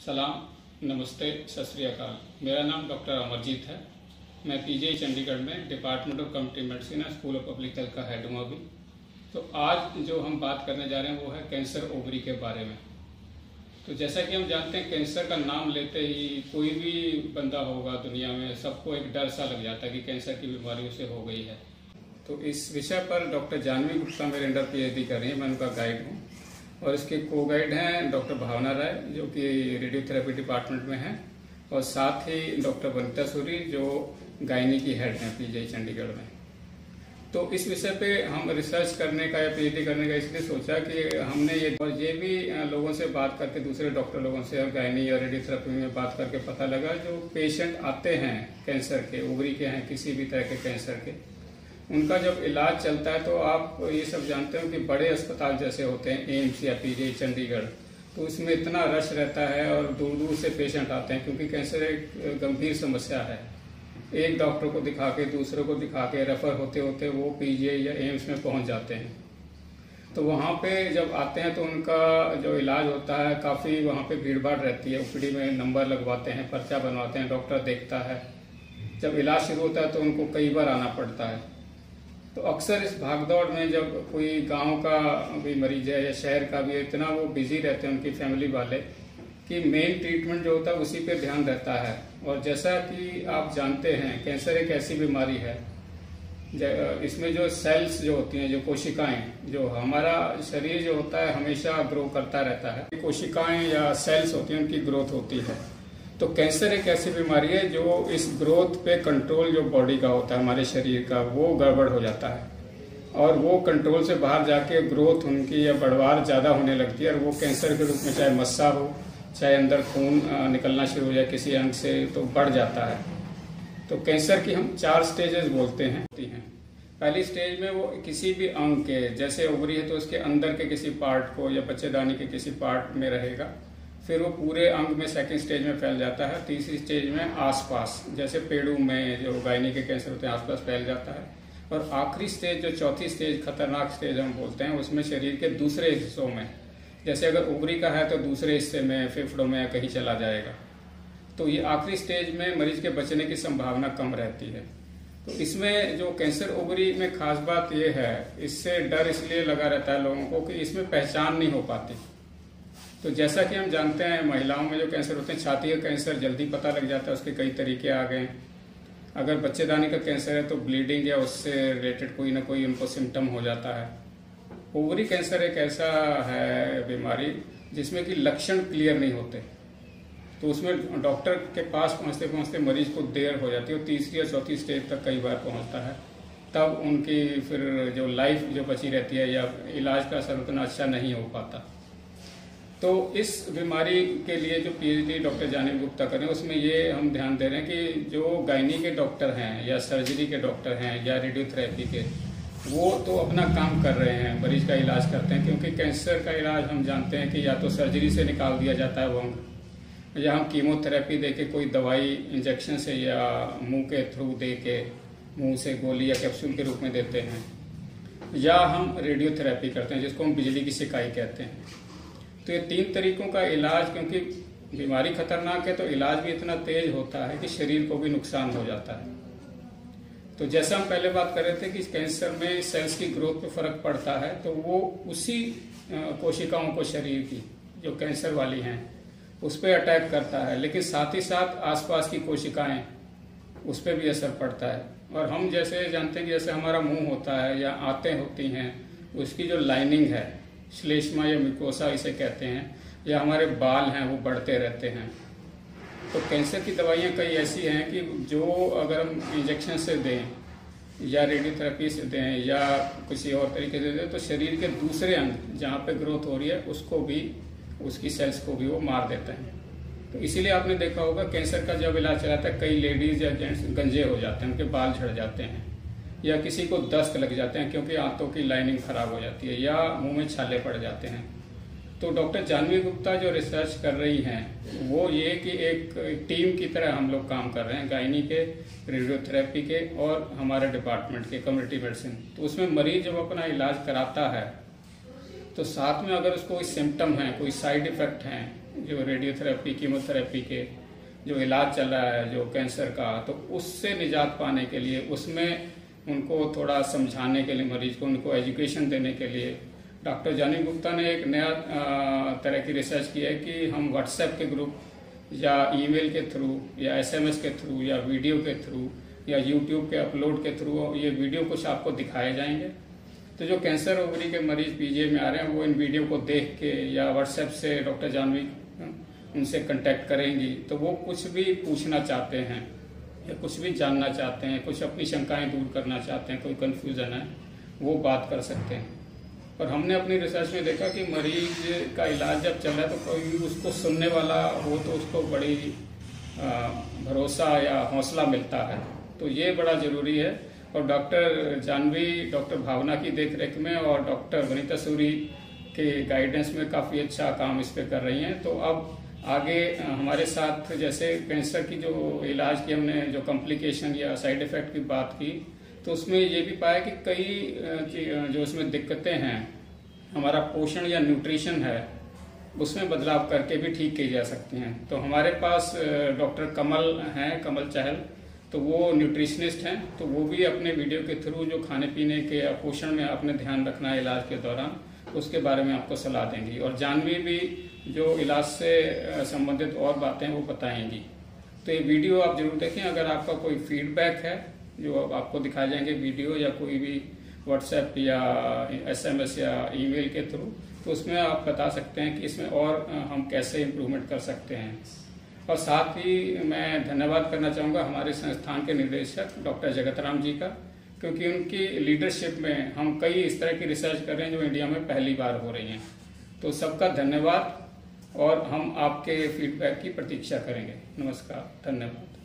सलाम, नमस्ते, सत श्री अकाल। मेरा नाम डॉक्टर अमरजीत है। मैं पीजीआई चंडीगढ़ में department of community medicine school of public health का हेड हूँ अभी। तो आज जो हम बात करने जा रहे हैं वो है कैंसर ओवरी के बारे में। तो जैसा कि हम जानते हैं, कैंसर का नाम लेते ही कोई भी बंदा होगा दुनिया में, सबको एक डर सा लग जाता है कि कैंसर की बीमारी उसे हो गई है। तो इस विषय पर डॉक्टर जानवी गुप्ता मेरे अंडर पीएचडी कर रही है, मैं उनका गाइड हूँ। और इसके को गाइड हैं डॉक्टर भावना राय, जो कि रेडियोथेरेपी डिपार्टमेंट में हैं, और साथ ही डॉक्टर वनिता सूरी, जो गायनी की हेड हैं पीजीआई चंडीगढ़ में। तो इस विषय पे हम रिसर्च करने का या पीएचडी करने का इसलिए सोचा कि हमने ये भी लोगों से बात करके, दूसरे डॉक्टर लोगों से और गायनी और रेडियोथेरेपी में बात करके पता लगा, जो पेशेंट आते हैं कैंसर के, ओवरी के हैं, किसी भी तरह के कैंसर के, उनका जब इलाज चलता है तो आप ये सब जानते हो कि बड़े अस्पताल जैसे होते हैं, एम्स या पीजीआई चंडीगढ़, तो उसमें इतना रश रहता है और दूर दूर से पेशेंट आते हैं, क्योंकि कैंसर एक गंभीर समस्या है। एक डॉक्टर को दिखा के, दूसरे को दिखा के, रेफर होते होते वो पीजीआई या एम्स में पहुंच जाते हैं। तो वहाँ पे जब आते हैं तो उनका जो इलाज होता है, काफ़ी वहाँ पे भीड़ भाड़ रहती है। ओपीडी में नंबर लगवाते हैं, पर्चा बनवाते हैं, डॉक्टर देखता है। जब इलाज शुरू होता है तो उनको कई बार आना पड़ता है। तो अक्सर इस भागदौड़ में जब कोई गांव का भी मरीज है या शहर का भी है, इतना वो बिजी रहते हैं उनकी फैमिली वाले कि मेन ट्रीटमेंट जो होता है उसी पे ध्यान रहता है। और जैसा कि आप जानते हैं, कैंसर एक ऐसी बीमारी है, इसमें जो सेल्स जो होती हैं, जो कोशिकाएं, जो हमारा शरीर जो होता है हमेशा ग्रो करता रहता है। कोशिकाएं या सेल्स होती हैं, उनकी ग्रोथ होती है। तो कैंसर एक ऐसी बीमारी है जो इस ग्रोथ पे कंट्रोल जो बॉडी का होता है, हमारे शरीर का, वो गड़बड़ हो जाता है और वो कंट्रोल से बाहर जाके ग्रोथ उनकी या बढ़वार ज़्यादा होने लगती है, और वो कैंसर के रूप में चाहे मस्सा हो, चाहे अंदर खून निकलना शुरू हो जाए किसी अंग से, तो बढ़ जाता है। तो कैंसर की हम 4 स्टेजेस बोलते हैं। पहली स्टेज में वो किसी भी अंग के, जैसे ओवरी है तो उसके अंदर के किसी पार्ट को या बच्चेदानी के किसी पार्ट में रहेगा, फिर वो पूरे अंग में सेकंड स्टेज में फैल जाता है। तीसरी स्टेज में आसपास, जैसे पेड़ों में जो गायनी के कैंसर होते हैं, आसपास फैल जाता है। और आखिरी स्टेज, जो चौथी स्टेज, खतरनाक स्टेज हम बोलते हैं, उसमें शरीर के दूसरे हिस्सों में, जैसे अगर ओवरी का है तो दूसरे हिस्से में, फेफड़ों में कहीं चला जाएगा। तो ये आखिरी स्टेज में मरीज के बचने की संभावना कम रहती है। तो इसमें जो कैंसर ओवरी में खास बात यह है, इससे डर इसलिए लगा रहता है लोगों को कि इसमें पहचान नहीं हो पाती। तो जैसा कि हम जानते हैं, महिलाओं में जो कैंसर होते हैं, छाती का कैंसर जल्दी पता लग जाता है, उसके कई तरीके आ गए हैं। अगर बच्चेदानी का कैंसर है तो ब्लीडिंग या उससे रिलेटेड कोई ना कोई उनको सिम्टम हो जाता है। ओवरी कैंसर एक ऐसा है बीमारी जिसमें कि लक्षण क्लियर नहीं होते, तो उसमें डॉक्टर के पास पहुंचते पहुंचते मरीज को देर हो जाती है, और तीसरी या चौथी स्टेज तक कई बार पहुंचता है। तब उनकी फिर जो लाइफ जो बची रहती है या इलाज का असर उतना अच्छा नहीं हो पाता। तो इस बीमारी के लिए जो पीएचडी डॉक्टर जानवी गुप्ता करें, उसमें ये हम ध्यान दे रहे हैं कि जो गायनी के डॉक्टर हैं या सर्जरी के डॉक्टर हैं या रेडियोथेरेपी के, वो तो अपना काम कर रहे हैं, मरीज का इलाज करते हैं। क्योंकि कैंसर का इलाज हम जानते हैं कि या तो सर्जरी से निकाल दिया जाता है वो अंग, या हम कीमोथेरेपी दे के, कोई दवाई इंजेक्शन से या मुंह के थ्रू दे के, मुंह से गोली या कैप्सूल के रूप में देते हैं, या हम रेडियोथेरेपी करते हैं जिसको हम बिजली की सिकाई कहते हैं। तो ये 3 तरीकों का इलाज, क्योंकि बीमारी खतरनाक है तो इलाज भी इतना तेज होता है कि शरीर को भी नुकसान हो जाता है। तो जैसा हम पहले बात कर रहे थे कि कैंसर में सेल्स की ग्रोथ पे फर्क पड़ता है, तो वो उसी कोशिकाओं को शरीर की जो कैंसर वाली हैं उस पर अटैक करता है, लेकिन साथ ही साथ आसपास की कोशिकाएं, उस पर भी असर पड़ता है। और हम जैसे जानते हैं कि जैसे हमारा मुंह होता है या आंतें होती हैं, उसकी जो लाइनिंग है, श्लेष्मा या म्यूकोसा इसे कहते हैं, या हमारे बाल हैं वो बढ़ते रहते हैं। तो कैंसर की दवाइयाँ कई ऐसी हैं कि जो अगर हम इंजेक्शन से दें या रेडियोथेरेपी से दें या किसी और तरीके से दें, तो शरीर के दूसरे अंग जहाँ पे ग्रोथ हो रही है उसको भी, उसकी सेल्स को भी वो मार देते हैं। तो इसीलिए आपने देखा होगा कैंसर का जब इलाज चलाता है, कई लेडीज या जेंट्स गंजे हो जाते हैं, उनके बाल झड़ जाते हैं, या किसी को दस्त लग जाते हैं क्योंकि आंतों की लाइनिंग खराब हो जाती है, या मुंह में छाले पड़ जाते हैं। तो डॉक्टर जानवी गुप्ता जो रिसर्च कर रही हैं वो ये कि एक टीम की तरह हम लोग काम कर रहे हैं, गायनी के, रेडियोथेरेपी के और हमारे डिपार्टमेंट के कम्युनिटी मेडिसिन। तो उसमें मरीज जब अपना इलाज कराता है तो साथ में अगर उसको कोई सिम्टम है, कोई साइड इफेक्ट हैं, जो रेडियोथेरेपी कीमोथेरेपी के जो इलाज चल रहा है जो कैंसर का, तो उससे निजात पाने के लिए उसमें उनको थोड़ा समझाने के लिए, मरीज को उनको एजुकेशन देने के लिए डॉक्टर जानी गुप्ता ने एक नया तरह की रिसर्च की है कि हम व्हाट्सएप के ग्रुप या ईमेल के थ्रू या एसएमएस के थ्रू या वीडियो के थ्रू या यूट्यूब के अपलोड के थ्रू ये वीडियो कुछ आपको दिखाए जाएंगे। तो जो कैंसर ओवरी के मरीज पीजीआई में आ रहे हैं वो इन वीडियो को देख के या व्हाट्सएप से डॉक्टर जानवी उनसे कांटेक्ट करेंगी, तो वो कुछ भी पूछना चाहते हैं या कुछ भी जानना चाहते हैं, कुछ अपनी शंकाएं दूर करना चाहते हैं, कोई कन्फ्यूज़न है, वो बात कर सकते हैं। और हमने अपनी रिसर्च में देखा कि मरीज का इलाज जब चल रहा है तो कोई उसको सुनने वाला हो तो उसको बड़ी भरोसा या हौसला मिलता है, तो ये बड़ा ज़रूरी है। और डॉक्टर जानवी डॉक्टर भावना की देखरेख में और डॉक्टर वनीता सूरी के गाइडेंस में काफ़ी अच्छा काम इस पर कर रही हैं। तो अब आगे हमारे साथ जैसे कैंसर की जो इलाज की हमने जो कॉम्प्लिकेशन या साइड इफ़ेक्ट की बात की, तो उसमें ये भी पाया कि कई जो उसमें दिक्कतें हैं, हमारा पोषण या न्यूट्रिशन है उसमें बदलाव करके भी ठीक की जा सकती हैं। तो हमारे पास डॉक्टर कमल हैं, कमल चहल, तो वो न्यूट्रिशनिस्ट हैं, तो वो भी अपने वीडियो के थ्रू जो खाने पीने के या पोषण में आपने ध्यान रखना है इलाज के दौरान उसके बारे में आपको सलाह देंगी। और जानवी भी जो इलाज से संबंधित और बातें वो बताएंगी। तो ये वीडियो आप जरूर देखें। अगर आपका कोई फीडबैक है जो आपको दिखाए जाएंगे वीडियो या कोई भी व्हाट्सएप या एसएमएस या ईमेल के थ्रू, तो उसमें आप बता सकते हैं कि इसमें और हम कैसे इम्प्रूवमेंट कर सकते हैं। और साथ ही मैं धन्यवाद करना चाहूँगा हमारे संस्थान के निदेशक डॉक्टर जगतराम जी का, क्योंकि उनकी लीडरशिप में हम कई इस तरह की रिसर्च कर रहे हैं जो इंडिया में पहली बार हो रही हैं। तो सबका धन्यवाद और हम आपके फीडबैक की प्रतीक्षा करेंगे। नमस्कार, धन्यवाद।